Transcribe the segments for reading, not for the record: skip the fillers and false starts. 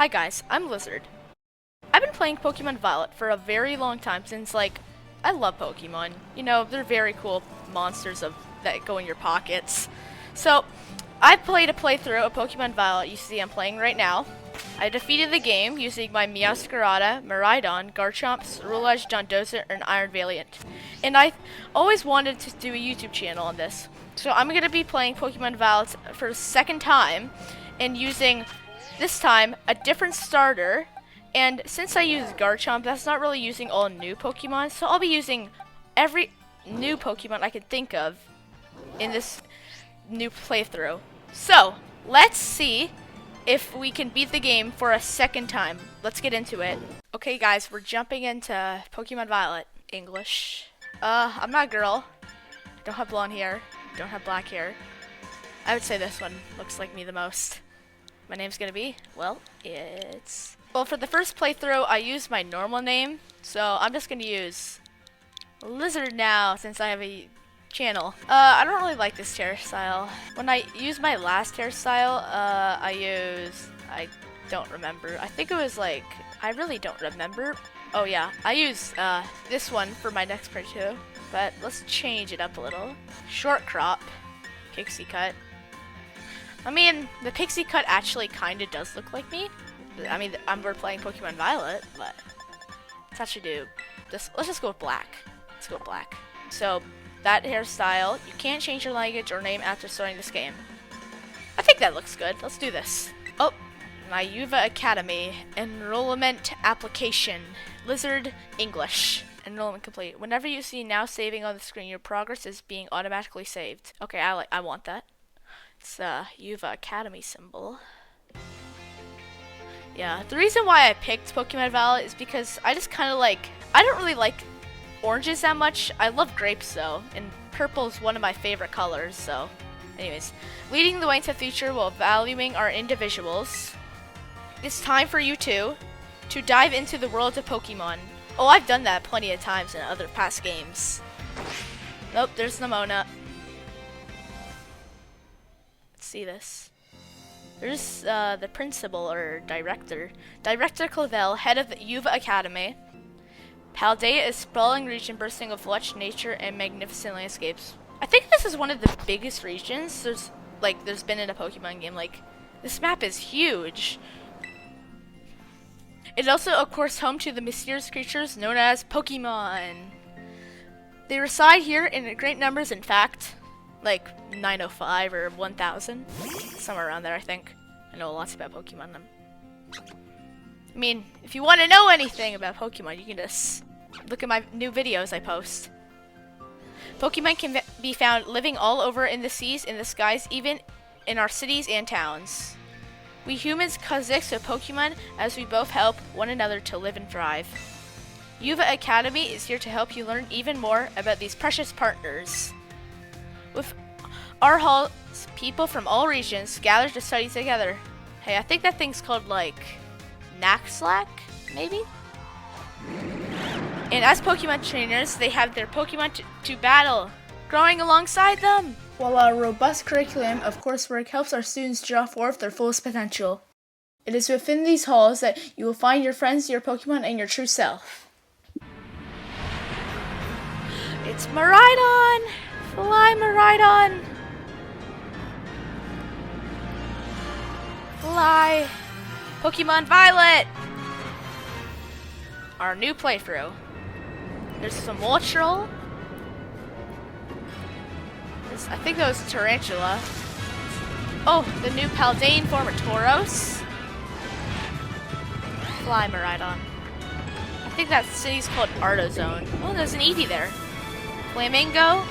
Hi guys, I'm Lizard. I've been playing Pokemon Violet for a very long time since, I love Pokemon. You know, they're very cool monsters that go in your pockets. So, I played a playthrough of Pokemon Violet. You see I'm playing right now. I defeated the game using my Meowscarada, Miraidon, Garchomp, Rulage, Dondozer, and Iron Valiant. And I always wanted to do a YouTube channel on this. So I'm going to be playing Pokemon Violet for the second time and using, this time, a different starter. And since I use Garchomp, that's not really using all new Pokemon, so I'll be using every new Pokemon I can think of in this new playthrough. So, let's see if we can beat the game for a second time. Let's get into it. Okay guys, we're jumping into Pokemon Violet. English. I'm not a girl. Don't have blonde hair. Don't have black hair. I would say this one looks like me the most. My name's gonna be, well, well, for the first playthrough, I used my normal name, so I'm just gonna use Lizard now since I have a channel. I don't really like this hairstyle. When I used my last hairstyle, I don't remember. I think it was I really don't remember. Oh yeah, I used this one for my next playthrough, but let's change it up a little. Short crop, pixie cut. I mean, the pixie cut actually kind of does look like me. I mean, we're playing Pokemon Violet, but let's actually do this. Let's just go with black. Let's go with black. So, that hairstyle, you can't change your language or name after starting this game. I think that looks good. Let's do this. Oh, my Yuva Academy. Enrollment application. Lizard English. Enrollment complete. Whenever you see now saving on the screen, your progress is being automatically saved. Okay, I want that. It's a Yuva Academy symbol. Yeah, the reason why I picked Pokemon Violet is because I just kind of I don't really like oranges that much. I love grapes though, and purple is one of my favorite colors, so. Anyways, leading the way into the future while valuing our individuals. It's time for you two to dive into the world of Pokemon. Oh, I've done that plenty of times in other past games. Nope, there's Nemona. Let's see this. There's the principal or director. Director Clavel, head of the Yuva Academy. Paldea is a sprawling region bursting with lush nature and magnificent landscapes. I think this is one of the biggest regions there's been in a Pokemon game. This map is huge. It's also, of course, home to the mysterious creatures known as Pokemon. They reside here in great numbers, in fact. 905 or 1000. Somewhere around there, I think. I know lots about Pokemon. I mean, if you want to know anything about Pokemon, you can just look at my new videos I post. Pokemon can be found living all over in the seas, in the skies, even in our cities and towns. We humans coexist with Pokemon as we both help one another to live and thrive. Yuva Academy is here to help you learn even more about these precious partners. With our halls, people from all regions gather to study together. Hey, I think that thing's called Naxlack, maybe? And as Pokemon trainers, they have their Pokemon to battle, growing alongside them. While our robust curriculum of coursework helps our students draw forth their fullest potential. It is within these halls that you will find your friends, your Pokemon, and your true self. It's Miraidon! Fly, Miraidon! Fly! Pokemon Violet! Our new playthrough. There's some Moltres. I think that was Tarantula. Oh, the new Paldean form of Tauros. Fly, Miraidon. I think that city's called Artozone. Oh, there's an Eevee there. Flamingo.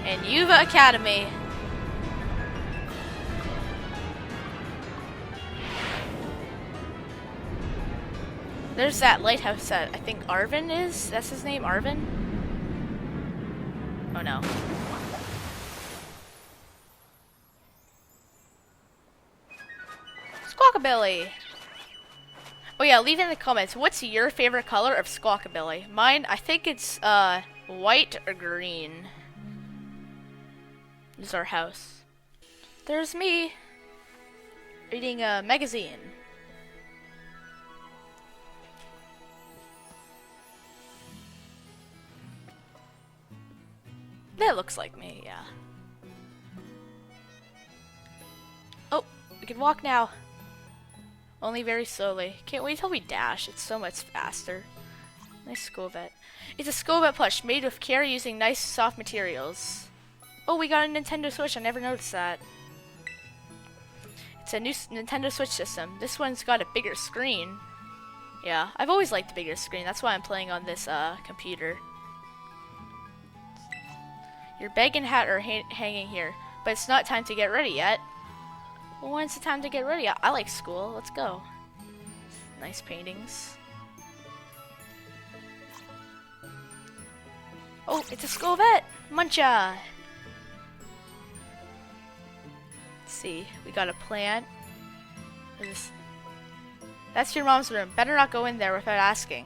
And Yuva Academy. There's that lighthouse that I think Arvin is. That's his name, Arvin? Oh no. Squawkabilly. Oh yeah, leave in the comments, what's your favorite color of Squawkabilly? Mine, I think it's white or green. This is our house. There's me reading a magazine. That looks like me, yeah. Oh, we can walk now. Only very slowly. Can't wait till we dash. It's so much faster. Nice school vet. It's a school vet plush made with care using nice soft materials. Oh, we got a Nintendo Switch. I never noticed that. It's a new Nintendo Switch system. This one's got a bigger screen. Yeah, I've always liked the bigger screen. That's why I'm playing on this computer. Your bag and hat are hanging here, but it's not time to get ready yet. Well, when's the time to get ready? I like school. Let's go. Nice paintings. Oh, it's a school vet! Muncha! Let's see. We got a plant. That's your mom's room. Better not go in there without asking.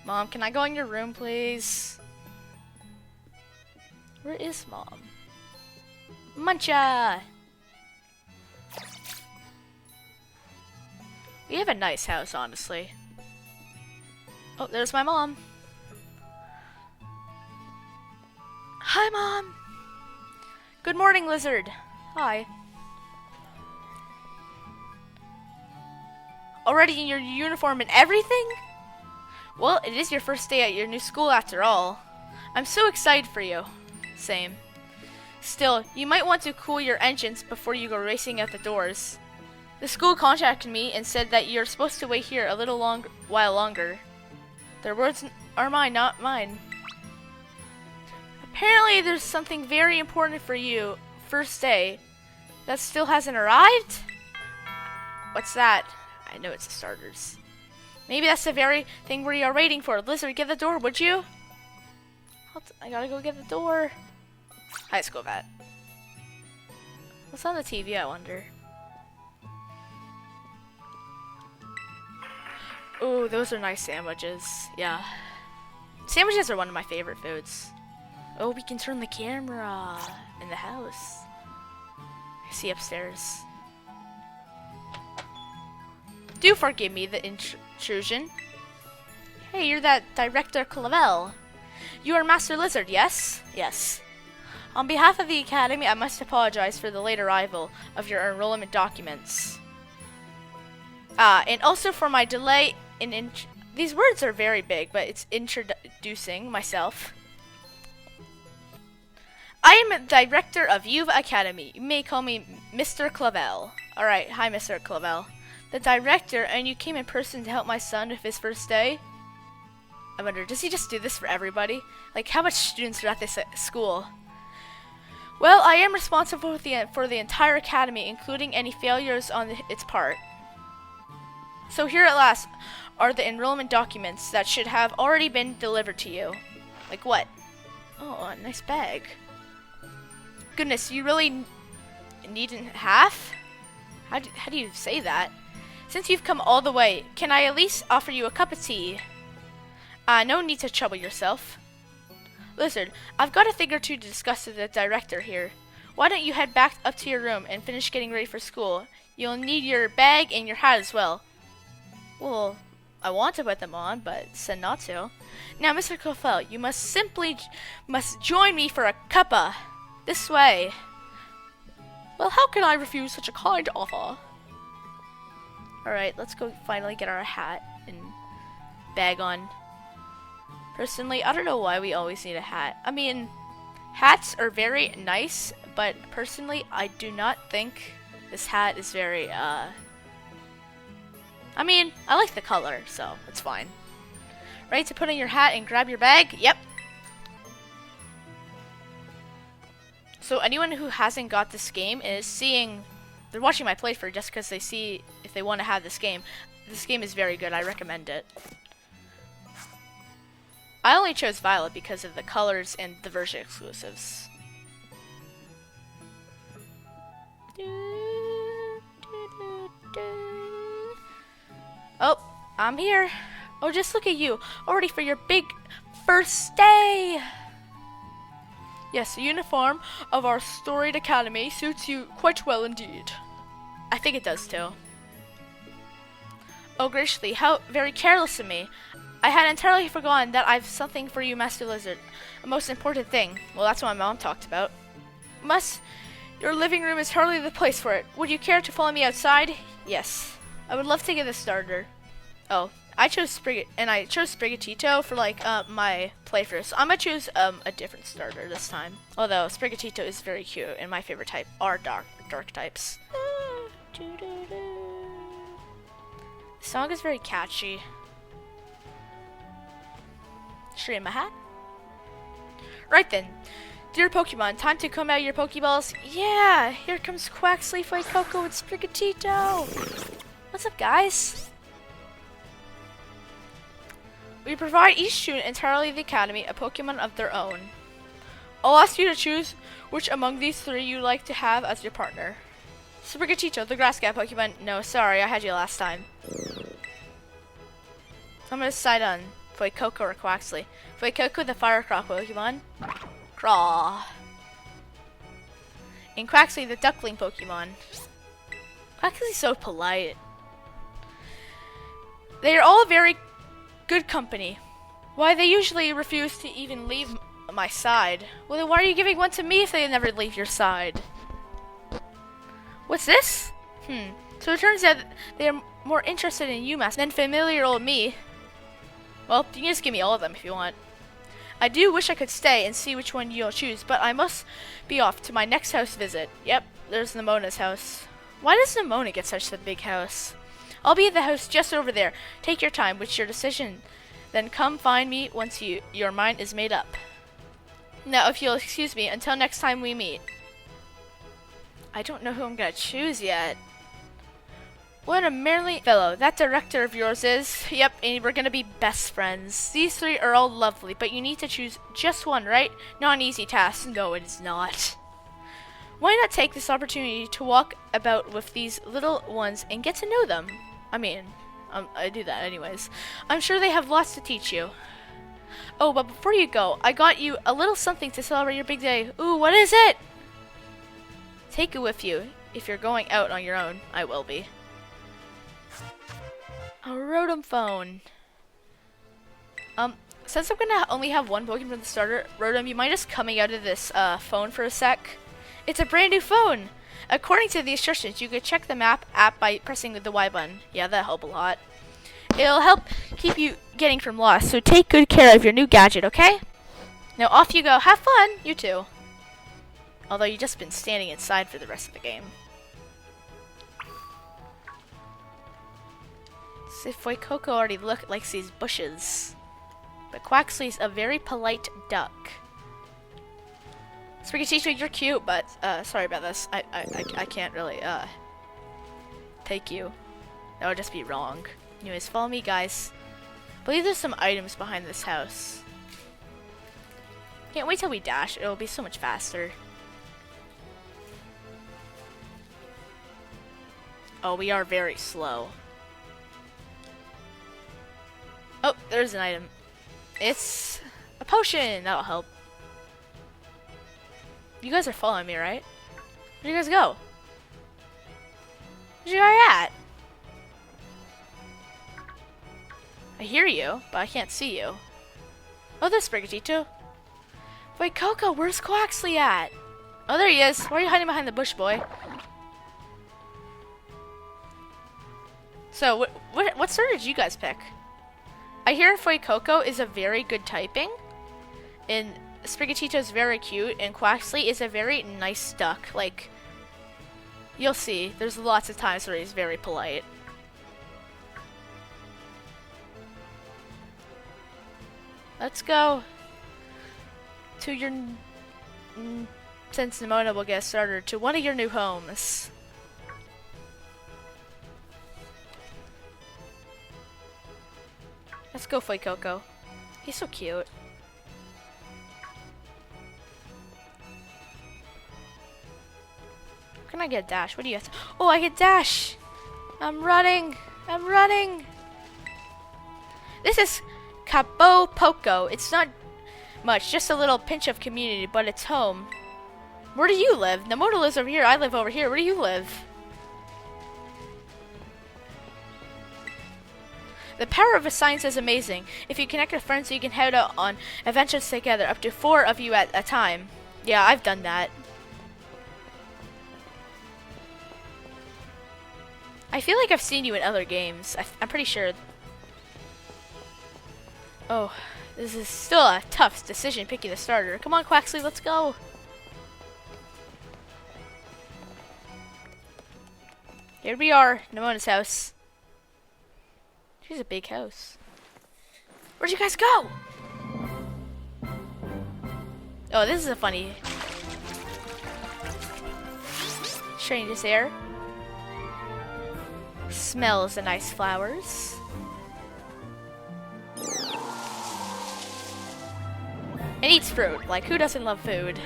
Mom, can I go in your room, please? Where is Mom? Muncha! We have a nice house, honestly. Oh, there's my mom. Hi, Mom! Good morning, Lizard. Hi. Already in your uniform and everything? Well, it is your first day at your new school after all. I'm so excited for you. Same. Still, you might want to cool your engines before you go racing out the doors. The school contacted me and said that you're supposed to wait here a little while longer. Their words are mine, not mine. Apparently there's something very important for you, first day, that still hasn't arrived? What's that? I know it's the starters. Maybe that's the very thing we are waiting for. Lizard, get the door, would you? I gotta go get the door. High school vet. What's on the TV, I wonder? Ooh, those are nice sandwiches. Yeah. Sandwiches are one of my favorite foods. Oh, we can turn the camera in the house. I see upstairs. Do forgive me the intrusion. Hey, you're that Director Clavel. You are Master Lizard, yes? Yes. On behalf of the Academy, I must apologize for the late arrival of your enrollment documents. And also for my delay in these words are very big, but it's introducing myself. I am Director of Yuva Academy. You may call me Mr. Clavel. Alright, hi Mr. Clavel. The Director, and you came in person to help my son with his first day? I wonder, does he just do this for everybody? Like, how much students are at this school? Well, I am responsible for the entire academy, including any failures on its part. So here at last are the enrollment documents that should have already been delivered to you. Like what? Oh, a nice bag. Goodness, you really needn't half? How do you say that? Since you've come all the way, can I at least offer you a cup of tea? No need to trouble yourself. Lizard, I've got a thing or two to discuss with the director here. Why don't you head back up to your room and finish getting ready for school? You'll need your bag and your hat as well. Well, I want to put them on, but said not to. Now, Mr. Clavel, you must join me for a cuppa. This way. Well, how can I refuse such a kind offer? Alright, let's go finally get our hat and bag on. Personally, I don't know why we always need a hat. I mean, hats are very nice, but personally, I do not think this hat is very, I mean, I like the color, so it's fine. Ready to put on your hat and grab your bag? Yep. So anyone who hasn't got this game is they're watching my playthrough just because they see if they want to have this game. This game is very good. I recommend it. I only chose Violet because of the colors and the version exclusives. Oh, I'm here. Oh, just look at you. All ready for your big first day. Yes, the uniform of our storied academy suits you quite well indeed. I think it does too. Oh, graciously, how very careless of me. I had entirely forgotten that I've something for you, Master Lizard. A most important thing. Well, that's what my mom talked about. Your living room is hardly the place for it. Would you care to follow me outside? Yes. I would love to get this started. Oh, I chose Sprigatito for my playthrough. So I'm gonna choose a different starter this time. Although Sprigatito is very cute and my favorite type are dark types. The song is very catchy. Straight in my hat. Right then. Dear Pokemon, time to come out your Pokeballs. Yeah, here comes Quaxly, Fuecoco, and Sprigatito. What's up, guys? We provide each student entirely the Academy a Pokemon of their own. I'll ask you to choose which among these three you like to have as your partner. Sprigatito, the grass cat Pokemon. No, sorry, I had you last time. I'm gonna decide on Fuecoco or Quaxly. Fuecoco, the fire croc Pokemon. Craw. And Quaxly, the duckling Pokemon. Quaxly's so polite. They are all very good company. Why, they usually refuse to even leave my side. Well, then why are you giving one to me if they never leave your side? What's this? So it turns out they are more interested in you, Master, than familiar old me. Well, you can just give me all of them if you want. I do wish I could stay and see which one you'll choose, but I must be off to my next house visit. Yep, there's Nemona's house. Why does Nemona get such a big house? I'll be at the house just over there. Take your time with your decision. Then come find me once your mind is made up. Now, if you'll excuse me, until next time we meet. I don't know who I'm gonna choose yet. What a merely fellow that director of yours is. Yep, and we're gonna be best friends. These three are all lovely, but you need to choose just one, right? Not an easy task. No, it is not. Why not take this opportunity to walk about with these little ones and get to know them? I mean, I do that anyways. I'm sure they have lots to teach you. Oh, but before you go, I got you a little something to celebrate your big day. Ooh, what is it? Take it with you. If you're going out on your own, I will be. A Rotom phone. Since I'm gonna only have one Pokemon from the starter, Rotom, you mind just coming out of this phone for a sec? It's a brand new phone! According to the instructions, you could check the map app by pressing the Y button. Yeah, that'll help a lot. It'll help keep you getting from lost, so take good care of your new gadget, okay? Now off you go. Have fun! You too. Although you've just been standing inside for the rest of the game. See, Fuecoco already likes these bushes. But Quaxly's a very polite duck. Sprigatito, you're cute, but sorry about this. I can't really take you. That would just be wrong. Anyways, follow me, guys. I believe there's some items behind this house. Can't wait till we dash. It'll be so much faster. Oh, we are very slow. Oh, there's an item. It's a potion. That'll help. You guys are following me, right? Where'd you guys go? Where'd you guys at? I hear you, but I can't see you. Oh, there's Sprigatito. Wait, Coco, where's Quaxly at? Oh, there he is. Why are you hiding behind the bush, boy? So, what starter did you guys pick? I hear Fuecoco is a very good typing, and Sprigatito is very cute, and Quaxly is a very nice duck. Like, you'll see, there's lots of times where he's very polite. Let's go to your, since Nemona will get started, to one of your new homes. Let's go, Fuecoco. He's so cute. Can I get dash? What do you have to? Oh, I get dash! I'm running! I'm running! This is Capo Poco. It's not much, just a little pinch of community, but it's home. Where do you live? Nemona lives over here, I live over here. Where do you live? The power of a science is amazing. If you connect with friends, you can head out on adventures together, up to 4 of you at a time. Yeah, I've done that. I feel like I've seen you in other games. I'm pretty sure. Oh, this is still a tough decision picking the starter. Come on, Quaxly, let's go. Here we are, Nemona's house. She's a big house. Where'd you guys go? Oh, this is a funny. Strangest air. Smells the nice flowers. And eats fruit. Like, who doesn't love food?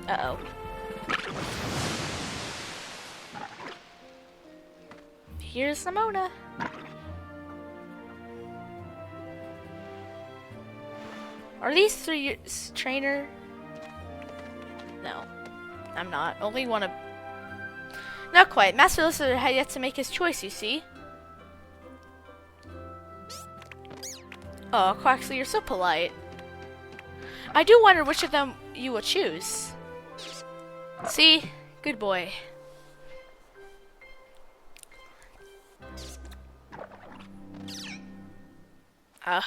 Uh-oh. Here's Nemona. Are these 3 years trainer? No, I'm not. Only one of. Not quite. Master Lizard had yet to make his choice, you see. Oh, Quaxly, you're so polite. I do wonder which of them you will choose. See? Good boy.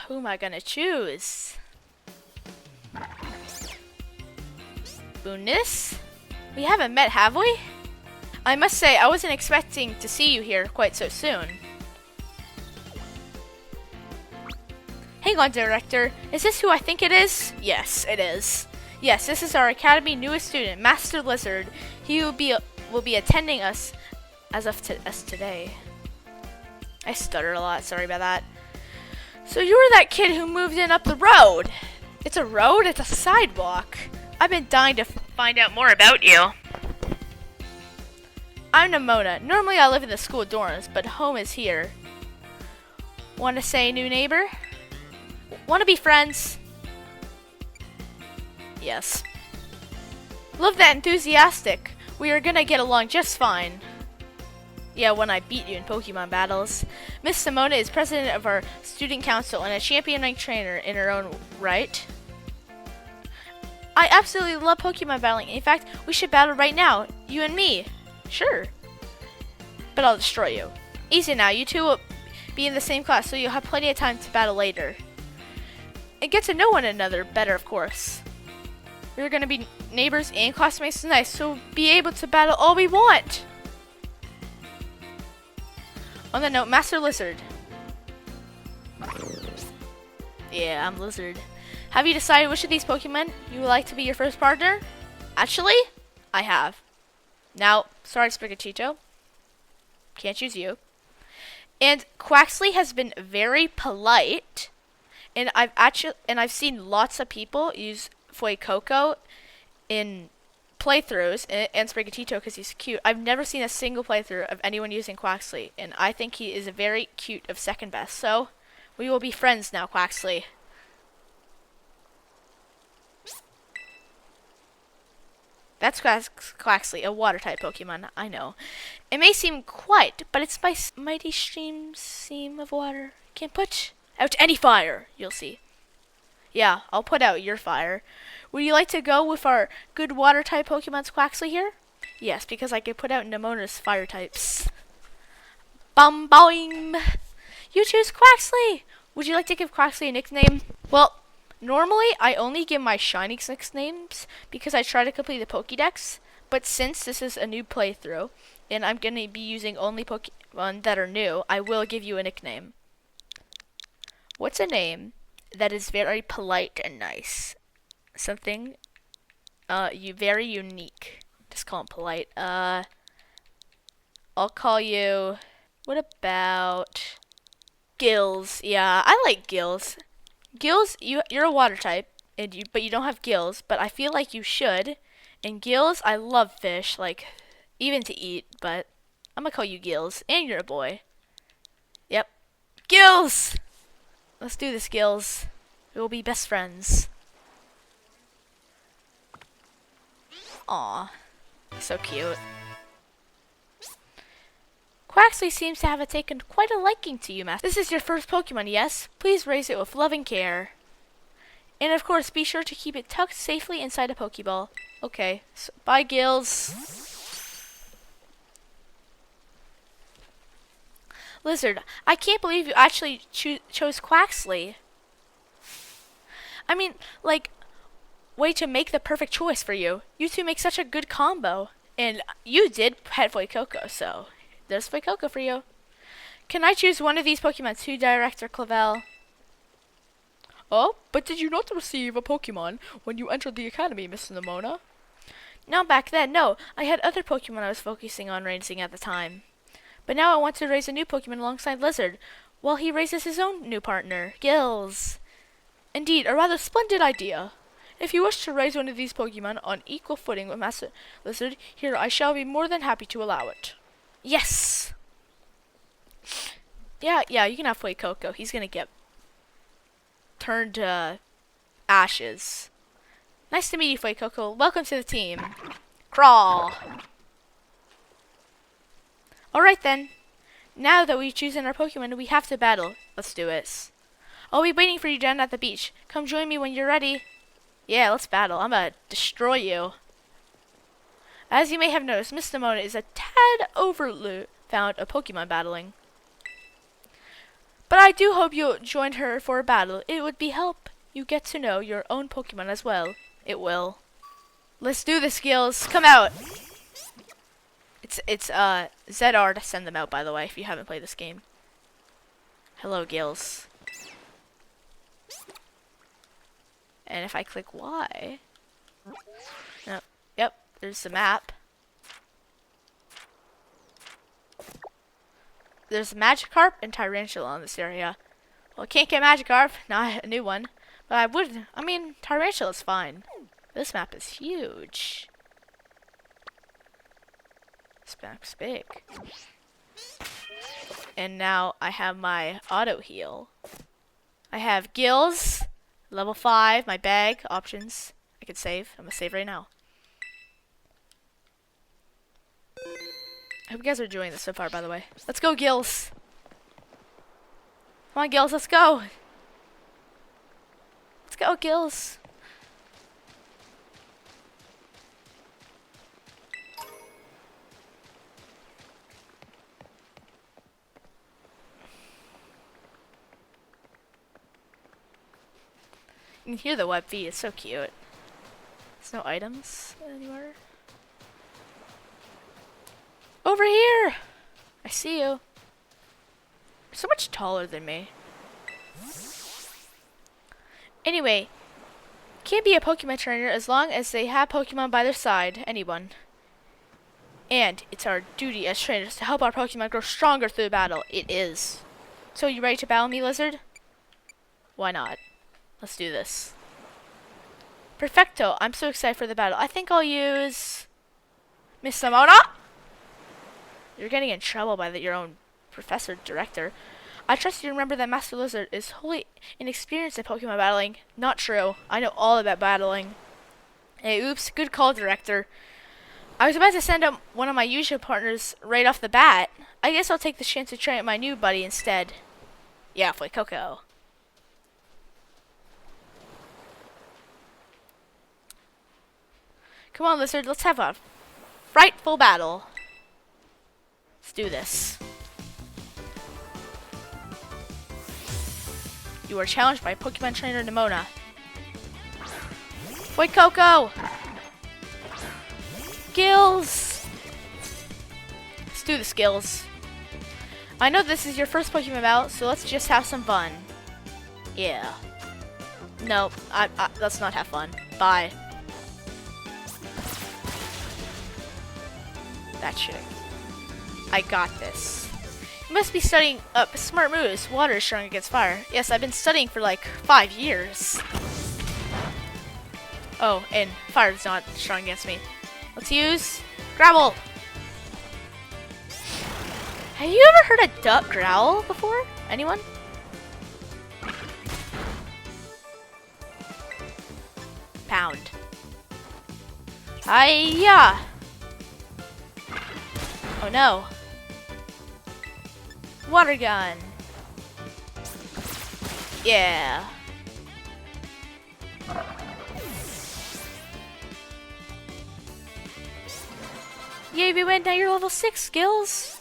Who am I gonna choose? Booniss? We haven't met, have we? I must say, I wasn't expecting to see you here quite so soon. Hang on, Director. Is this who I think it is? Yes, it is. Yes, this is our Academy newest student, Master Lizard. He will be attending us as of today. I stutter a lot, sorry about that. So you were that kid who moved in up the road. It's a road? It's a sidewalk. I've been dying to find out more about you. I'm Nemona. Normally I live in the school dorms, but home is here. Want to say new neighbor? Want to be friends? Yes. Love that enthusiastic. We are gonna get along just fine. Yeah, when I beat you in Pokemon battles. Miss Nemona is president of our student council and a champion rank trainer in her own right. I absolutely love Pokemon battling. In fact, we should battle right now, you and me. Sure. But I'll destroy you. Easy now, you two will be in the same class, so you'll have plenty of time to battle later. And get to know one another better, of course. We're gonna be neighbors and classmates tonight, so we'll be able to battle all we want. On the note, Master Lizard. Yeah, I'm Lizard. Have you decided which of these Pokemon you would like to be your first partner? Actually, I have. Now, sorry, Sprigatito. Can't choose you. And Quaxly has been very polite, and I've seen lots of people use Fuecoco in playthroughs, and Sprigatito because he's cute. I've never seen a single playthrough of anyone using Quaxly, and I think he is very cute of second best. So, we will be friends now, Quaxly. That's Quaxly, a water-type Pokemon, I know. It may seem quiet, but its mighty stream of water can put out any fire, you'll see. Yeah, I'll put out your fire. Would you like to go with our good water-type Pokemon's Quaxly here? Yes, because I could put out Nemona's fire types. Bum boing! You choose Quaxly! Would you like to give Quaxly a nickname? Well, normally I only give my Shinies nicknames because I try to complete the Pokedex, but since this is a new playthrough, and I'm going to be using only Pokemon that are new, I will give you a nickname. What's a name that is very polite and nice? Something very unique. Just call him polite. I'll call you, what about Gills? Yeah, I like Gills. Gills, you're a water type, but you don't have gills, but I feel like you should. And Gills, I love fish, like, even to eat, but I'm gonna call you Gills, and you're a boy. Yep. Gills! Let's do this, Gills. We will be best friends. Aw. So cute. Quaxly seems to have taken quite a liking to you, Master. This is your first Pokemon, yes? Please raise it with loving care. And of course, be sure to keep it tucked safely inside a Pokeball. Okay. So, bye, Gills. Lizard, I can't believe you actually chose Quaxly. I mean, like, way to make the perfect choice for you. You two make such a good combo. And you did pet Fuecoco, so there's Fuecoco for you. Can I choose one of these Pokemon to Director Clavel? Oh, but did you not receive a Pokemon when you entered the academy, Miss Nemona? No, back then, no. I had other Pokemon I was focusing on raising at the time. But now I want to raise a new Pokemon alongside Lizard, while he raises his own new partner, Gills. Indeed, a rather splendid idea. If you wish to raise one of these Pokemon on equal footing with Master Lizard, here I shall be more than happy to allow it. Yes! Yeah, you can have Fuecoco. He's gonna get turned to ashes. Nice to meet you, Fuecoco. Welcome to the team. Crawl! Alright then. Now that we've chosen our Pokemon, we have to battle. Let's do it. I'll be waiting for you down at the beach. Come join me when you're ready. Yeah, let's battle. I'm gonna destroy you. As you may have noticed, Miss Nemona is a tad found of Pokemon battling. But I do hope you'll join her for a battle. It would be help you get to know your own Pokemon as well. It will. Let's do this, Gills. Come out. It's ZR to send them out, by the way, if you haven't played this game. Hello, Gills. And if I click Y, no, yep, there's the map. There's Magikarp and Tarantula in this area. Well, I can't get Magikarp, not a new one. But I mean, Tarantula's fine. This map is huge. This map's big. And now I have my auto heal. I have Gills, level 5, my bag, options. I can save. I'm gonna save right now. I hope you guys are enjoying this so far, by the way. Let's go, Gills. Come on, Gills, let's go. Let's go, Gills. You can hear the web feed, it's so cute. There's no items anywhere. Over here! I see you. You're so much taller than me. Anyway, can't be a Pokemon trainer as long as they have Pokemon by their side. Anyone. And it's our duty as trainers to help our Pokemon grow stronger through the battle. It is. So you ready to battle me, Lizard? Why not? Let's do this. Perfecto. I'm so excited for the battle. I think I'll use Miss Nemona. You're getting in trouble by your own professor director. I trust you remember that Master Lizard is wholly inexperienced in Pokemon battling. Not true. I know all about battling. Hey, oops. Good call, director. I was about to send up one of my usual partners right off the bat. I guess I'll take the chance to train my new buddy instead. Yeah, Fuecoco. Come on, Lizard. Let's have a frightful battle. Let's do this. You are challenged by Pokemon trainer Nemona. Fuecoco! Gills! Let's do this, Gills. I know this is your first Pokemon battle, so let's just have some fun. Yeah. No, let's not have fun. Bye. That shit. I got this. You must be studying smart moves. Water is strong against fire. Yes, I've been studying for like 5 years. Oh, and fire is not strong against me. Let's use Gravel. Have you ever heard a duck growl before? Anyone? ground. Hiya! Oh no. Water gun. Yeah. Yay, we went. Now you're level 6, Skills.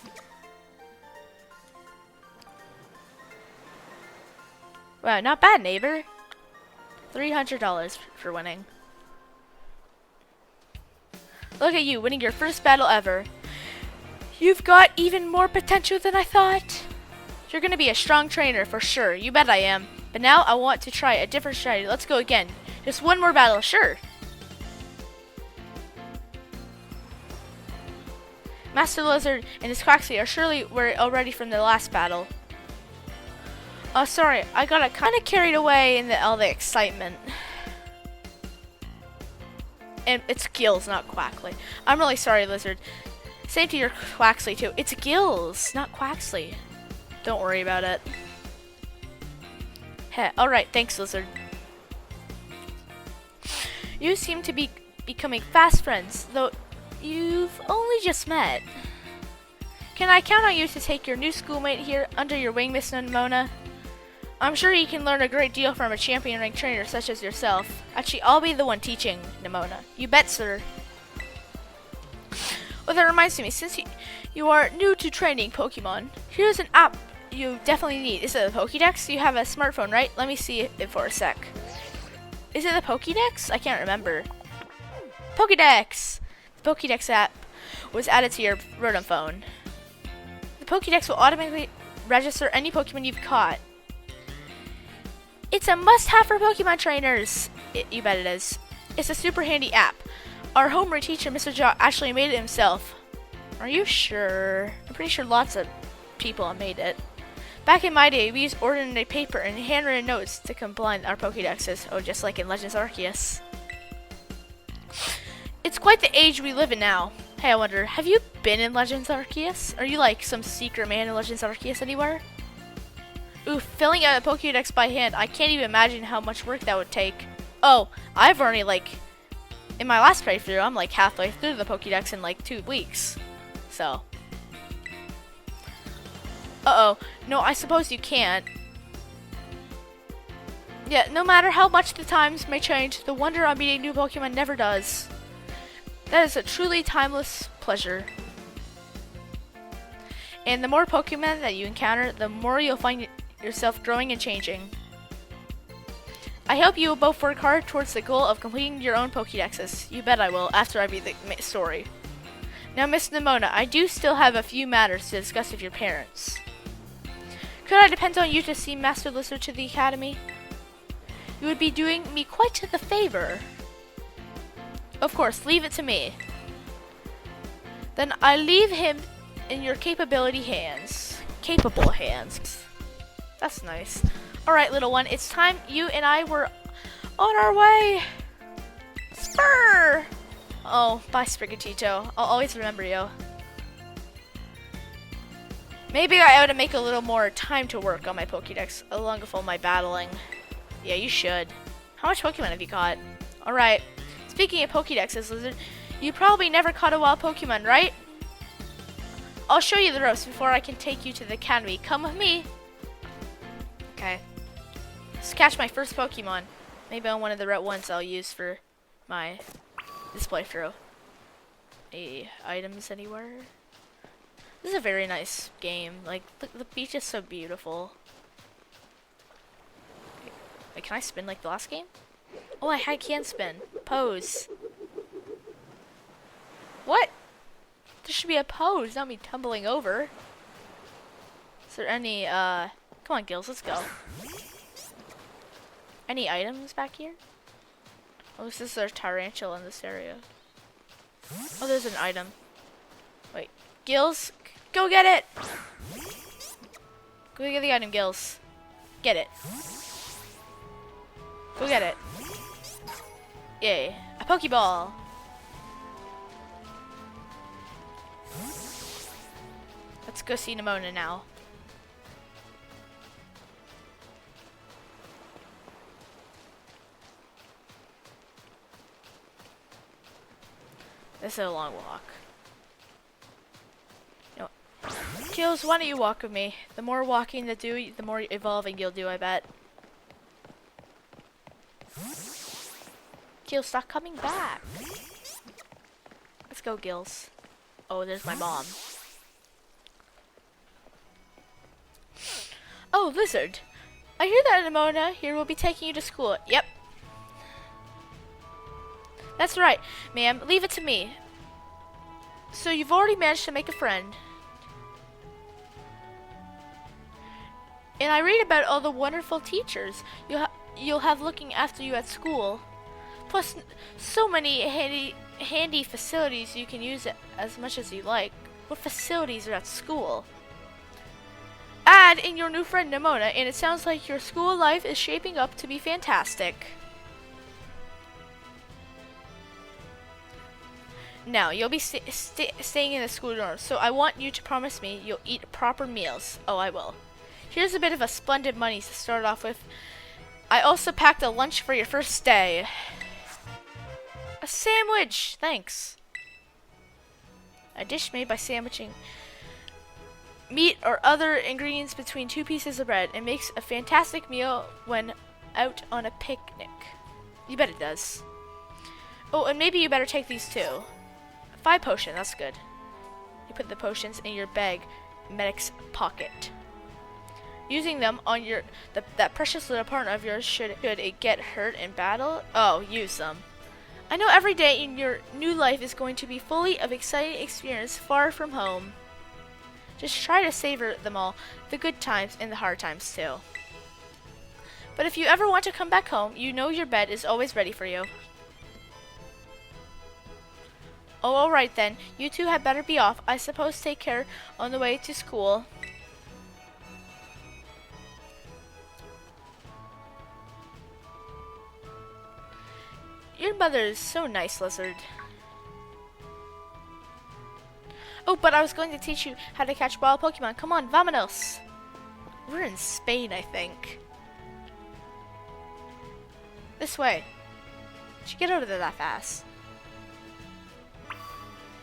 Wow, not bad, neighbor. $300 for winning. Look at you, winning your first battle ever. You've got even more potential than I thought. You're gonna be a strong trainer for sure. You bet I am. But now I want to try a different strategy. Let's go again. Just one more battle, sure. Master Lizard and his Quaxly are surely were already from the last battle. Oh, sorry, I got kind of carried away in all the excitement. And it's Gills, not Quaxly. I'm really sorry, Lizard. Same to your Quaxly, too. It's Gills, not Quaxly. Don't worry about it. Heh, alright, thanks, Lizard. You seem to be becoming fast friends, though you've only just met. Can I count on you to take your new schoolmate here under your wing, Miss Nemona? I'm sure you can learn a great deal from a champion-ranked trainer such as yourself. Actually, I'll be the one teaching, Nemona. You bet, sir. Well, that reminds me, since you are new to training Pokemon, here's an app you definitely need. Is it the Pokedex? You have a smartphone, right? Let me see it for a sec. Is it the Pokedex? I can't remember. Pokedex! The Pokedex app was added to your Rotom phone. The Pokedex will automatically register any Pokemon you've caught. It's a must-have for Pokemon trainers. You bet it is. It's a super handy app. Our homeroom teacher, Mr. Jock, actually made it himself. Are you sure? I'm pretty sure lots of people have made it. Back in my day, we used ordinary paper and handwritten notes to combine our Pokedexes. Oh, just like in Legends Arceus. It's quite the age we live in now. Hey, I wonder, have you been in Legends Arceus? Are you like some secret man in Legends Arceus anywhere? Ooh, filling out a Pokédex by hand, I can't even imagine how much work that would take. Oh, I've already in my last playthrough, I'm like halfway through the Pokédex in like 2 weeks. So. Uh-oh, no, I suppose you can't. Yeah, no matter how much the times may change, the wonder on meeting new Pokemon never does. That is a truly timeless pleasure. And the more Pokemon that you encounter, the more you'll find yourself growing and changing. I hope you will both work hard towards the goal of completing your own Pokédexes. You bet I will, after I read the story. Now, Miss Nemona, I do still have a few matters to discuss with your parents. Could I depend on you to see Master Lizard to the Academy? You would be doing me quite the favor. Of course, leave it to me. Then I leave him in your capable hands. That's nice. Alright, little one, it's time you and I were on our way. Spur! Oh, bye, Sprigatito. I'll always remember you. Maybe I ought to make a little more time to work on my Pokédex along with all my battling. Yeah, you should. How much Pokemon have you caught? Alright. Speaking of Pokédexes, Lizard, you probably never caught a wild Pokemon, right? I'll show you the ropes before I can take you to the academy. Come with me. Okay. Let's catch my first Pokemon. Maybe on one of the red ones I'll use for my this playthrough. Items anywhere? This is a very nice game. Like, the beach is so beautiful. Wait, can I spin like the last game? Oh, I can spin. Pose. What? There should be a pose, not me tumbling over. Is there any, come on, Gills, let's go. Any items back here? Oh, this is a tarantula in this area. Oh, there's an item. Wait, Gills, go get it! Go get the item, Gills. Get it. Go get it. Yay, a Pokeball. Let's go see Nemona now. This is a long walk. No. Kills, why don't you walk with me? The more walking that do, the more evolving you'll do, I bet. Gills, stop coming back. Let's go, Gills. Oh, there's my mom. Oh, Lizard. I hear that Nemona here will be taking you to school. Yep. That's right, ma'am. Leave it to me. So you've already managed to make a friend. And I read about all the wonderful teachers you'll have looking after you at school. Plus, so many handy facilities you can use it as much as you like. What facilities are at school? Add in your new friend Nemona, and it sounds like your school life is shaping up to be fantastic. Now, you'll be staying in the school dorm, so I want you to promise me you'll eat proper meals. Oh, I will. Here's a bit of a splendid money to start off with. I also packed a lunch for your first day. A sandwich! Thanks. A dish made by sandwiching meat or other ingredients between two pieces of bread. It makes a fantastic meal when out on a picnic. You bet it does. Oh, and maybe you better take these too. 5 potions, that's good. You put the potions in your bag, medic's pocket. Using them on that precious little partner of yours should it get hurt in battle. Oh, use them. I know every day in your new life is going to be fully of exciting experience far from home. Just try to savor them all, the good times and the hard times too. But if you ever want to come back home, you know your bed is always ready for you. Oh, alright then. You two had better be off. I suppose take care on the way to school. Your mother is so nice, Lizard. Oh, but I was going to teach you how to catch wild Pokemon. Come on, vamonos. We're in Spain, I think. This way. Did you get over there that fast?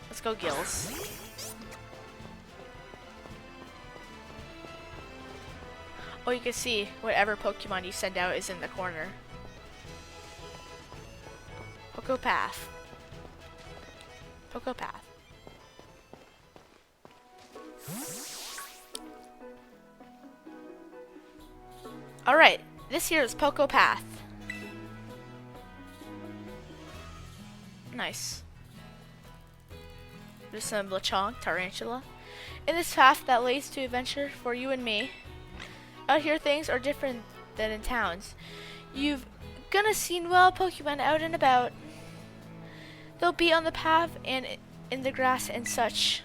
Let's go, Gills. Oh, you can see whatever Pokemon you send out is in the corner. Poco Path. Poco Path. Alright, this here is Poco Path. Nice. There's some Lechonk, Tarantula. In this path that leads to adventure for you and me. Out here things are different than in towns. You've gonna seen wild Pokemon out and about. They'll be on the path and in the grass and such.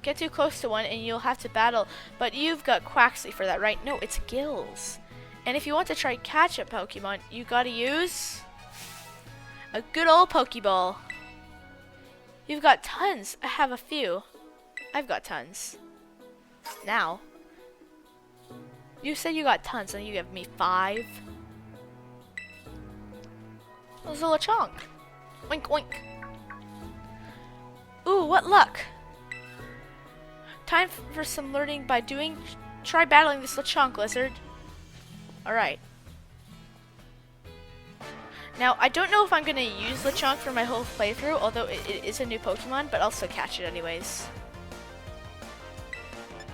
Get too close to one and you'll have to battle, but you've got Quaxly for that, right? No, it's Gills. And if you want to try catch a Pokemon, you gotta use a good old Pokeball. You've got tons. I have a few. I've got tons. Now. You said you got tons and you give me 5. There's a Lechonk. Oink oink. Ooh, what luck. Time for some learning by doing. Try battling this Lechonk, Lizard. Alright. Now, I don't know if I'm going to use Lechonk for my whole playthrough, although it is a new Pokemon, but I'll still catch it anyways.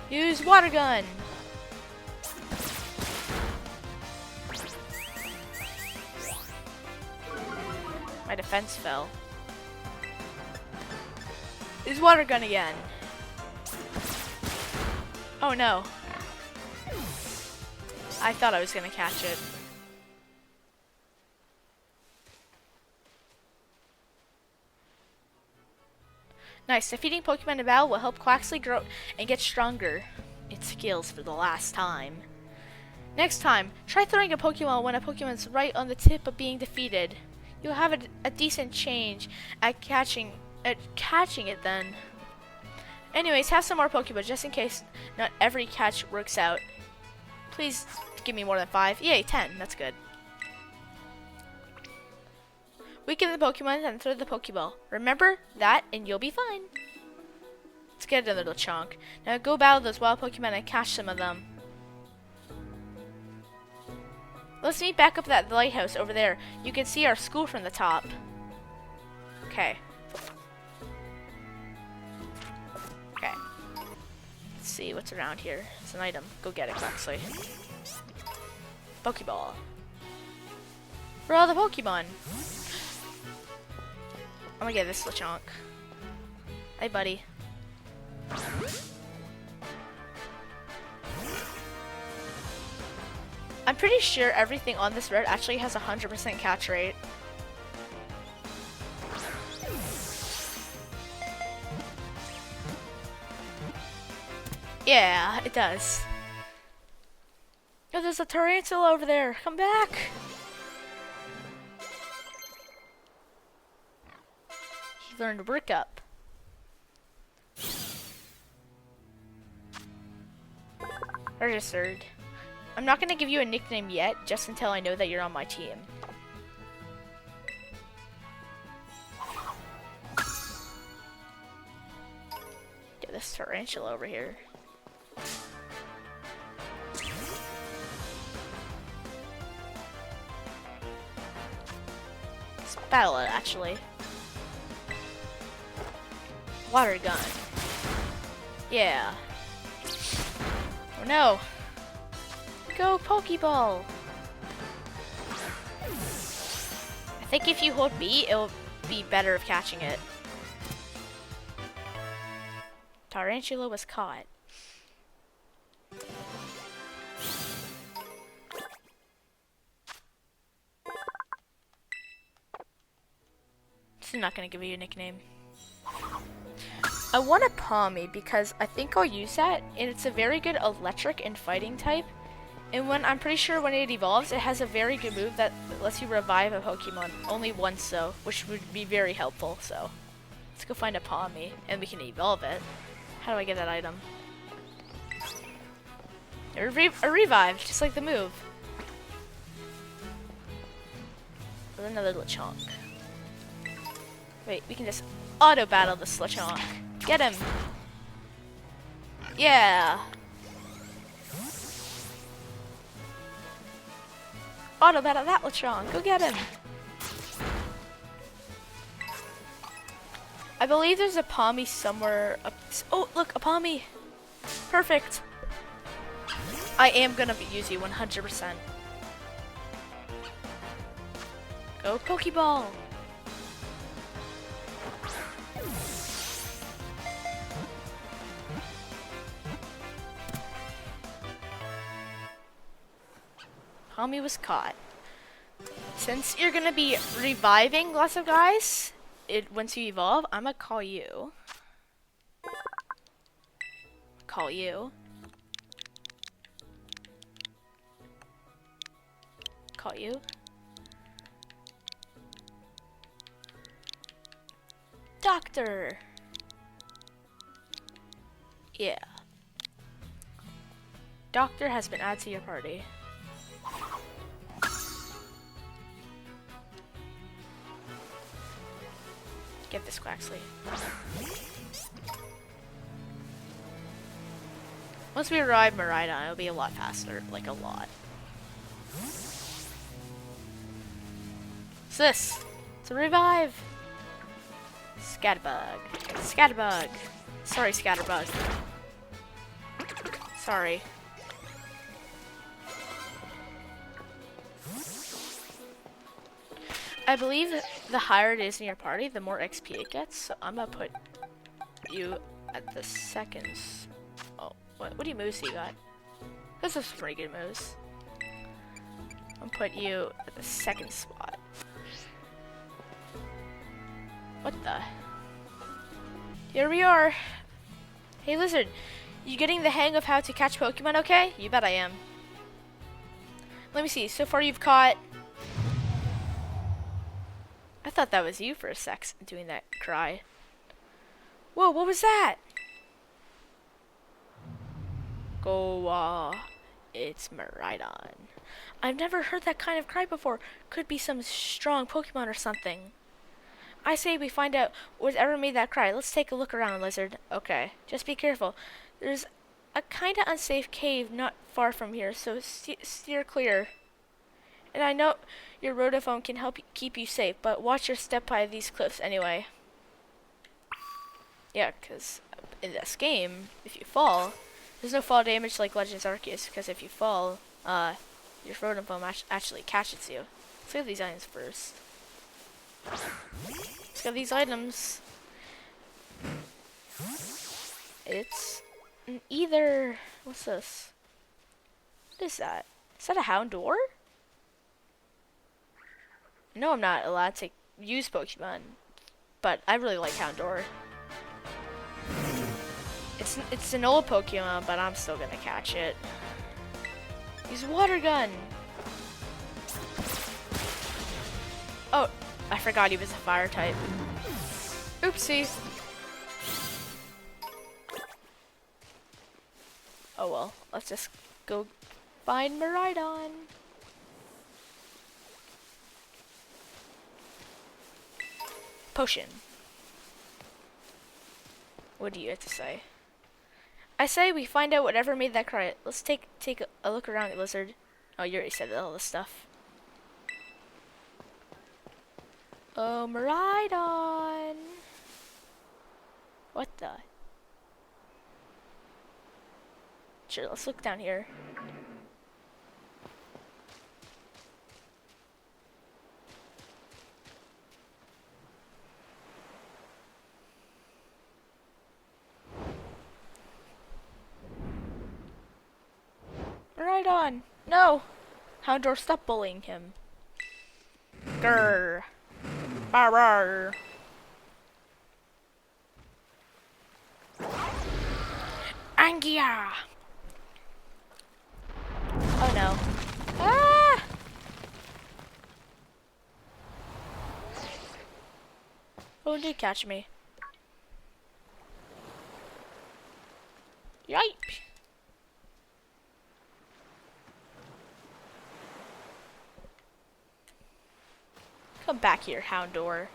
Use Water Gun! My defense fell. Use Water Gun again. Oh no. I thought I was going to catch it. Nice. Defeating Pokemon in battle will help Quaxly grow and get stronger. Its skills for the last time. Next time, try throwing a Pokemon when a Pokemon's right on the tip of being defeated. You'll have a decent change at catching it then. Anyways, have some more Pokemon just in case not every catch works out. Please give me more than 5. Yay, 10. That's good. Weaken the Pokemon and throw the Pokeball. Remember that and you'll be fine. Let's get another little chunk. Now go battle those wild Pokemon and catch some of them. Let's meet back up at the lighthouse over there. You can see our school from the top. Okay. Okay. Let's see what's around here. It's an item. Go get it, Quaxly. Pokeball. For all the Pokemon. I'm gonna get this Lechonk. Hey, buddy. I'm pretty sure everything on this route actually has a 100% catch rate. Yeah, it does. Oh, there's a tarantula over there. Come back. He learned Work Up. Registered. I'm not gonna give you a nickname yet, just until I know that you're on my team. Get this tarantula over here. Let's battle it, actually. Water gun. Yeah. Oh no. Go Pokeball! I think if you hold B, it'll be better of catching it. Tarantula was caught. This is not gonna give you a nickname. I want a Palmy because I think I'll use that, and it's a very good electric and fighting type. And I'm pretty sure when it evolves, it has a very good move that lets you revive a Pokemon. Only once though, which would be very helpful, so. Let's go find a Palmy, and we can evolve it. How do I get that item? A revive, just like the move. With another Lechonk. Wait, we can just auto-battle this Lechonk. Get him! Yeah! Auto battle that Lechonk. Go get him. I believe there's a Palmy somewhere up. Oh, look, a Palmy. Perfect. I am gonna use you 100%. Go Pokeball. Palmy was caught. Since you're gonna be reviving lots of guys, once you evolve, I'm gonna call you. Call you. Call you. Doctor. Yeah. Doctor has been added to your party. Get this Quaxly. Once we arrive Miraidon, it'll be a lot faster. Like a lot. What's this? It's a revive! Scatterbug. Scatterbug. Sorry, Scatterbug. Sorry. I believe the higher it is in your party, the more XP it gets. So I'm gonna put you at the second. Oh, what do you moves you got? This is pretty good moves. I'm gonna put you at the second spot. What the? Here we are. Hey Lizard, you getting the hang of how to catch Pokemon okay? You bet I am. Let me see, so far you've caught... I thought that was you for a sec doing that cry. Whoa, what was that? Go, it's Miraidon. I've never heard that kind of cry before. Could be some strong Pokemon or something. I say we find out whatever made that cry. Let's take a look around, Lizard. Okay, just be careful. There's a kinda unsafe cave not far from here, so steer clear. And I know your rotophone can help keep you safe, but watch your step by these cliffs anyway. Yeah, because in this game, if you fall, there's no fall damage like Legends Arceus, because if you fall, your rotophone actually catches you. Let's get these items first. Let's get these items. It's an either... What's this? What is that? Is that a Houndour? No, I'm not allowed to use Pokemon, but I really like Houndour. It's an old Pokemon, but I'm still gonna catch it. Use Water Gun! Oh, I forgot he was a fire type. Oopsie. Oh well, let's just go find Miraidon. Potion. What do you have to say? I say we find out whatever made that cry. Let's take a look around, Lizard. Oh, you already said all this stuff. Oh, Miraidon. What the? Sure, let's look down here. Miraidon! No! Houndour, stop bullying him. Grrr. Barrar. Angia! Oh no. Ah! Oh, did catch me. Yipe! Come back here, Houndour.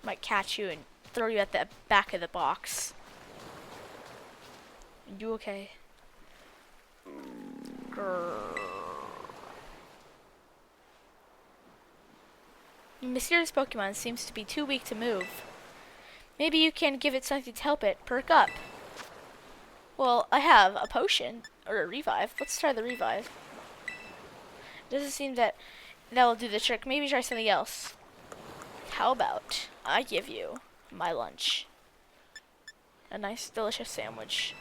Might catch you and throw you at the back of the box. You okay? Grrr. The mysterious Pokemon seems to be too weak to move. Maybe you can give it something to help it perk up. Well, I have a potion, or a revive. Let's try the revive. Doesn't seem that will do the trick. Maybe try something else. How about I give you my lunch? A nice, delicious sandwich.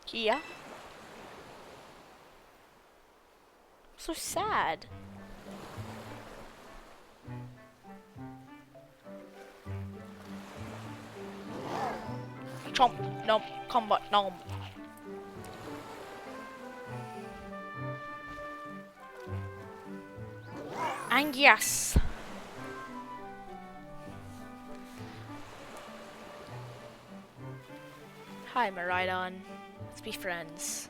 Yeah. So sad. Chomp, nom, combat, nom. And yes. Hi, Miraidon. Let's be friends.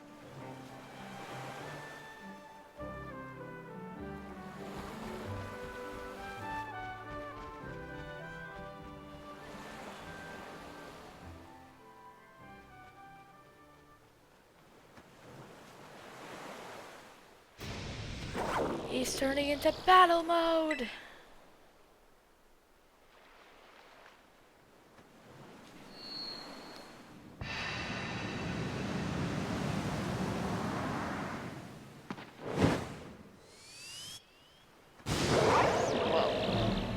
He's turning into battle mode.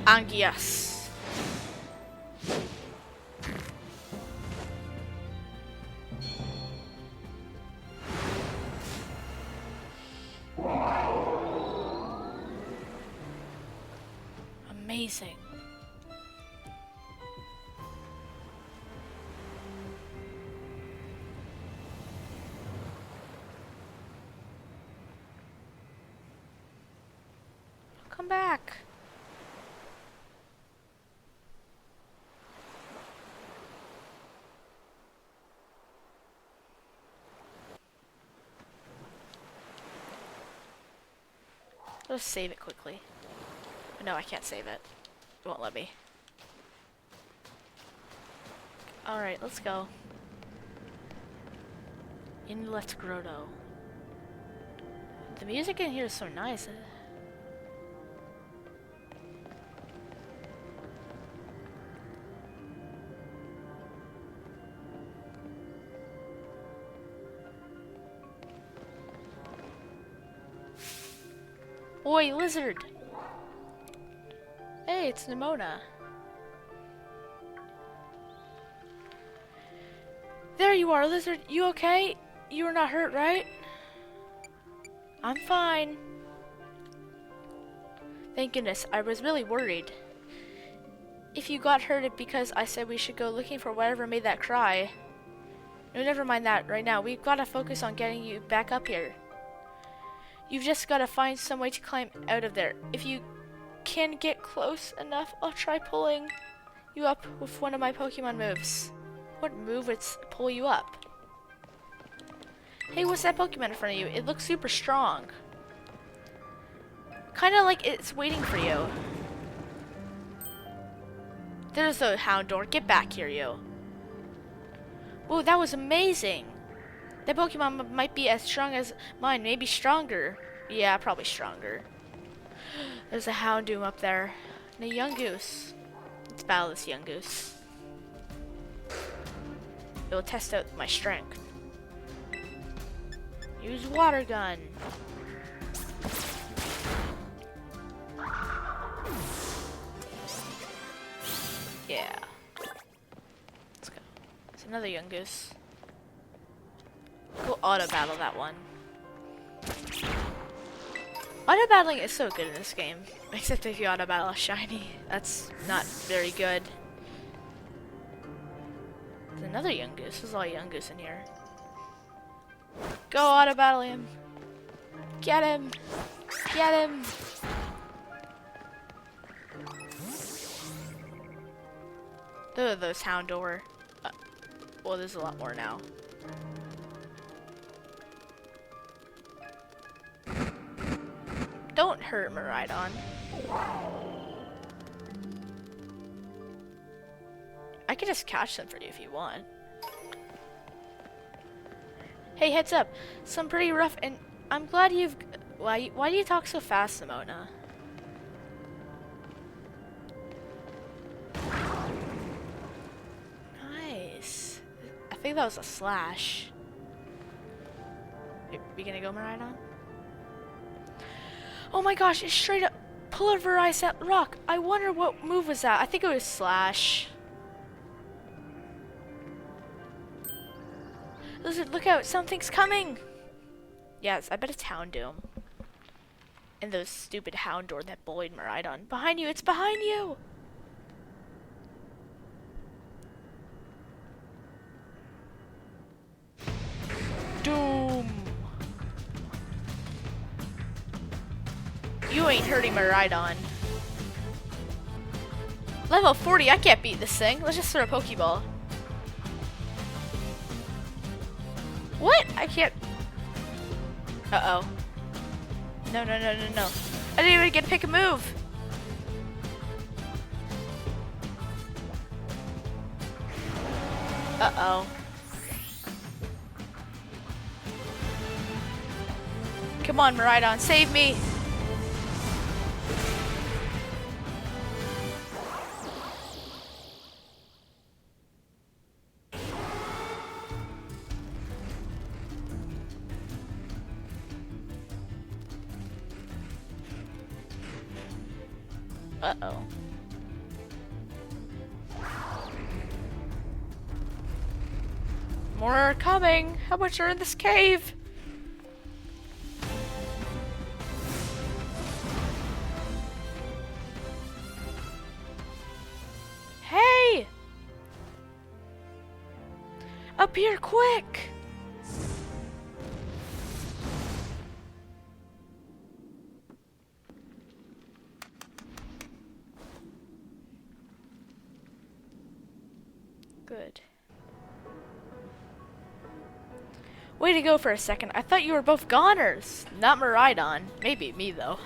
Angias. Amazing. Come back. Let's save it quickly. No, I can't save it. It won't let me. Alright, let's go. Inlet Grotto. The music in here is so nice. Oi, lizard! Hey, it's Nemona. There you are, lizard. You okay? You were not hurt, right? I'm fine. Thank goodness, I was really worried. If you got hurt, it's because I said we should go looking for whatever made that cry. No, never mind that right now. We've got to focus on getting you back up here. You've just got to find some way to climb out of there. If you can get close enough, I'll try pulling you up with one of my Pokemon moves. What move would pull you up? Hey, what's that Pokemon in front of you? It looks super strong. Kinda like it's waiting for you. There's the Houndour. Get back here, you. Whoa, that was amazing. That Pokemon might be as strong as mine, maybe stronger. Yeah, probably stronger. There's a Houndoom up there. And a Yungoos. Let's battle this Yungoos. It will test out my strength. Use water gun. Yeah. Let's go. It's another Yungoos. We'll auto battle that one. Auto battling is so good in this game, except if you auto battle a shiny. That's not very good. There's another Yungoos. There's all Yungoos in here. Go auto battle him. Get him. Get him. Those Houndour. Well, there's a lot more now. Don't hurt Miraidon. I could just catch them for you if you want. Hey, heads up. Some pretty rough, and I'm glad you've... Why do you talk so fast, Nemona? Nice. I think that was a slash. We gonna go, Miraidon? Oh my gosh, it straight up pulverized that rock. I wonder what move was that. I think it was slash. Lizard, look out, something's coming! Yes, I bet it's Houndoom. And those stupid Houndour that bullied Miraidon. Behind you, it's behind you! Doom! You ain't hurting Miraidon. Level 40, I can't beat this thing. Let's just throw a Pokeball. What? I can't. Uh-oh. No, no, no, no, no. I didn't even get to pick a move. Uh-oh. Come on, Miraidon, save me. Uh-oh. More are coming. How much are in this cave? Hey! Up here, quick! Good. Way to go for a second. I thought you were both goners. Not Miraidon. Maybe me, though.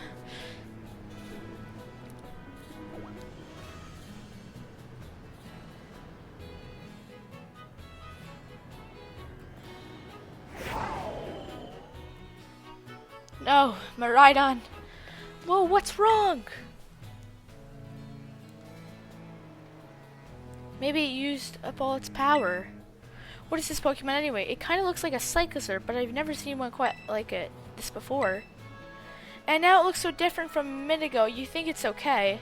No, Miraidon. Whoa, what's wrong? Maybe it used up all its power. What is this Pokemon anyway? It kind of looks like a Cycloser, but I've never seen one quite like this before. And now it looks so different from a minute ago. You think it's okay?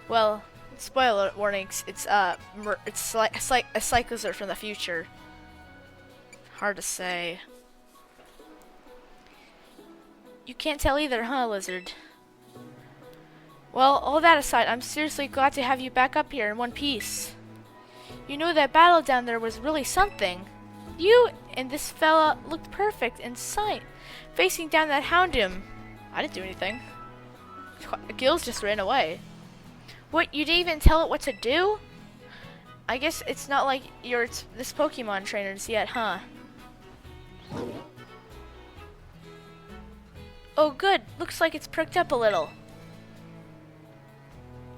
Well, spoiler warnings. It's like a Cycloser from the future. Hard to say. You can't tell either, huh, Lizard? Well, all that aside, I'm seriously glad to have you back up here in one piece. You know that battle down there was really something. You and this fella looked perfect in sight, facing down that Houndoom. I didn't do anything. Gills just ran away. What, you didn't even tell it what to do? I guess it's not like you're this Pokemon trainers yet, huh? Oh good, looks like it's perked up a little.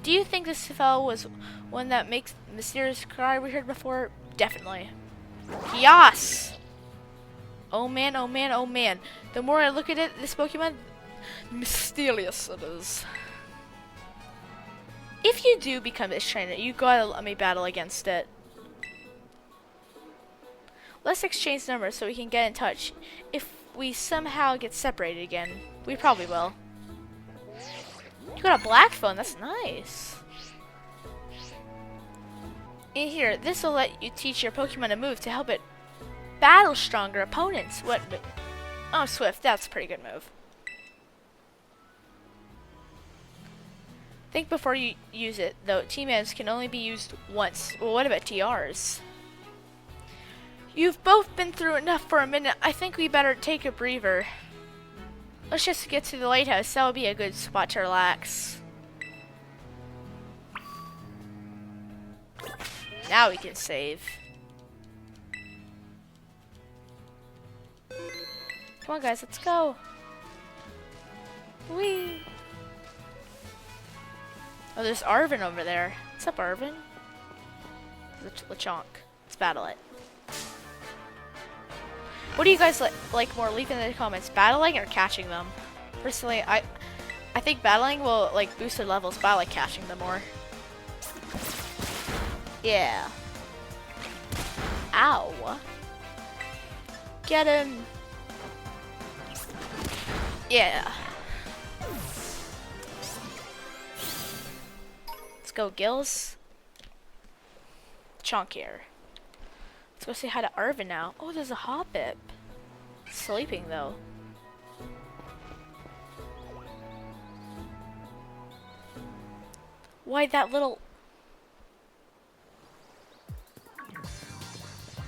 Do you think this fellow was one that makes the mysterious cry we heard before? Definitely. Yas! Oh man, oh man, oh man. The more I look at it, this Pokemon, mysterious it is. If you do become this trainer, you gotta let me battle against it. Let's exchange numbers so we can get in touch. If we somehow get separated again, we probably will. You got a black phone, that's nice. In here, this will let you teach your Pokemon a move to help it battle stronger opponents. What? Oh, Swift, that's a pretty good move. Think before you use it, though. T-Mans can only be used once. Well, what about TRs? You've both been through enough for a minute. I think we better take a breather. Let's just get to the lighthouse. That would be a good spot to relax. Now we can save. Come on, guys, let's go. Whee! Oh, there's Arvin over there. What's up, Arvin? Lechonk. Let's battle it. What do you guys like more? Leave in the comments. Battling or catching them? Personally, I think battling will like boost their levels, but I like catching them more. Yeah. Ow. Get him. Yeah. Let's go, Gills. Chonk here. Let's go say hi to Arvin now. Oh, there's a Hoppip. Sleeping though. Why that little...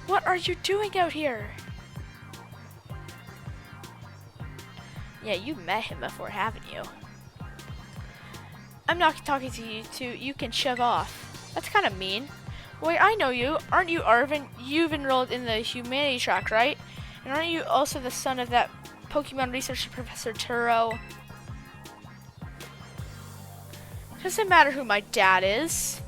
What are you doing out here? Yeah, you met him before, haven't you? I'm not talking to you two. You can shove off. That's kind of mean. Wait, I know you. Aren't you Arvin? You've enrolled in the humanity track, right? And aren't you also the son of that Pokemon researcher Professor Turo? Doesn't matter who my dad is.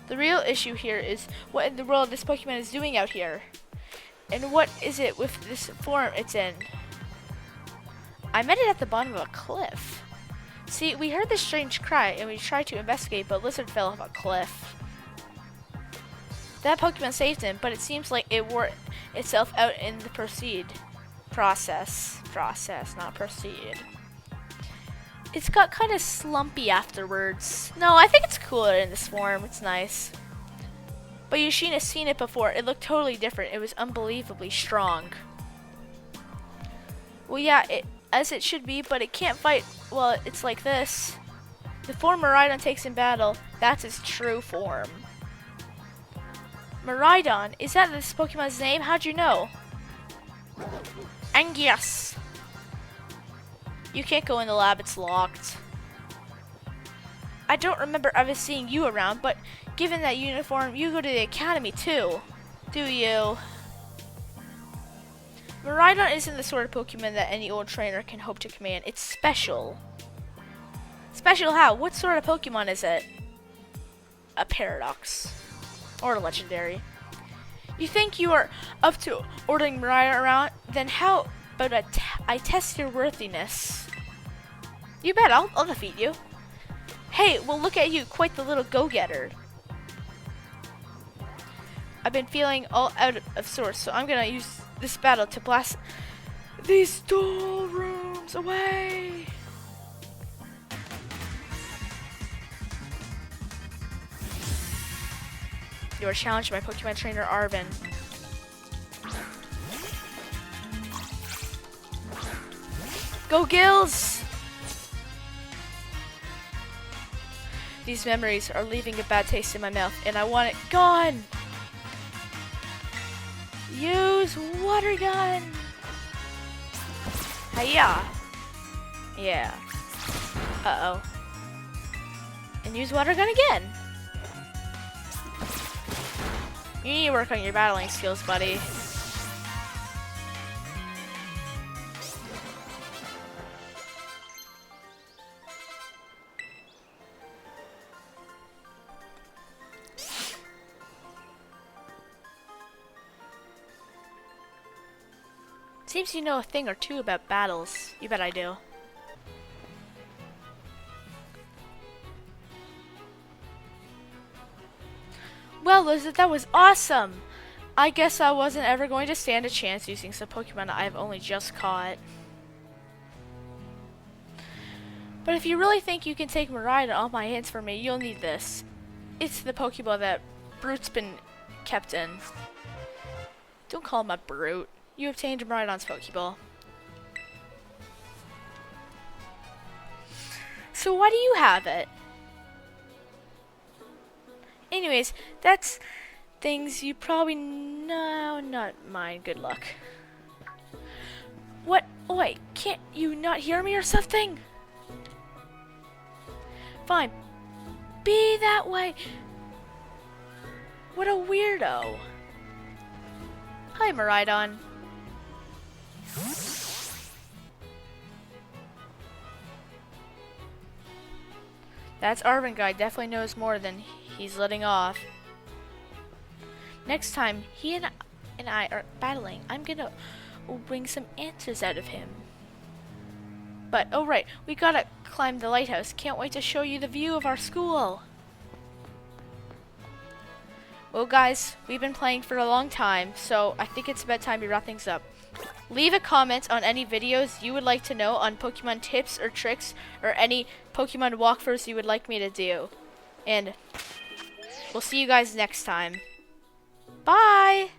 The real issue here is what in the world this Pokemon is doing out here. And what is it with this form it's in? I met it at the bottom of a cliff. See, we heard this strange cry and we tried to investigate, but Lizard fell off a cliff. That Pokemon saved him, but it seems like it wore itself out in the process, not proceed. It's got kind of slumpy afterwards. No, I think it's cooler in this form. It's nice. But you shouldn't have seen it before. It looked totally different. It was unbelievably strong. Well, yeah, as it should be, but it can't fight. Well, it's like this. The form Miraidon takes in battle, that's its true form. Miraidon, is that this Pokemon's name? How'd you know? Angias. You can't go in the lab, it's locked. I don't remember ever seeing you around, but given that uniform, you go to the academy too. Do you? Miraidon isn't the sort of Pokemon that any old trainer can hope to command. It's special. Special how? What sort of Pokemon is it? A Paradox. Or a Legendary. You think you are up to ordering Mariah around? Then how about I test your worthiness? You bet, I'll defeat you. Hey, well look at you, quite the little go-getter. I've been feeling all out of sorts, so I'm gonna use this battle to blast these store rooms away. You are challenged by Pokemon trainer Arvin. Go Gills! These memories are leaving a bad taste in my mouth, and I want it gone! Use water gun! Hiya! Yeah. Uh-oh. And use water gun again! You need to work on your battling skills, buddy. Seems you know a thing or two about battles. You bet I do. Well, Lizard, that was awesome! I guess I wasn't ever going to stand a chance using some Pokemon I've only just caught. But if you really think you can take Miraidon off my hands for me, you'll need this. It's the Pokeball that Brute's been kept in. Don't call him a Brute. You obtained Miraidon's Pokeball. So why do you have it? Anyways, that's things you probably know, not mine. Good luck. What? Oi, can't you not hear me or something? Fine. Be that way. What a weirdo. Hi, Miraidon. That's Arvin guy, definitely knows more than he's letting off. Next time he and I are battling, I'm gonna bring some answers out of him. But, oh right, we gotta climb the lighthouse. Can't wait to show you the view of our school. Well guys, we've been playing for a long time, so I think it's about time we wrap things up. Leave a comment on any videos you would like to know on Pokemon tips or tricks, or any Pokemon walkthroughs you would like me to do. And we'll see you guys next time. Bye!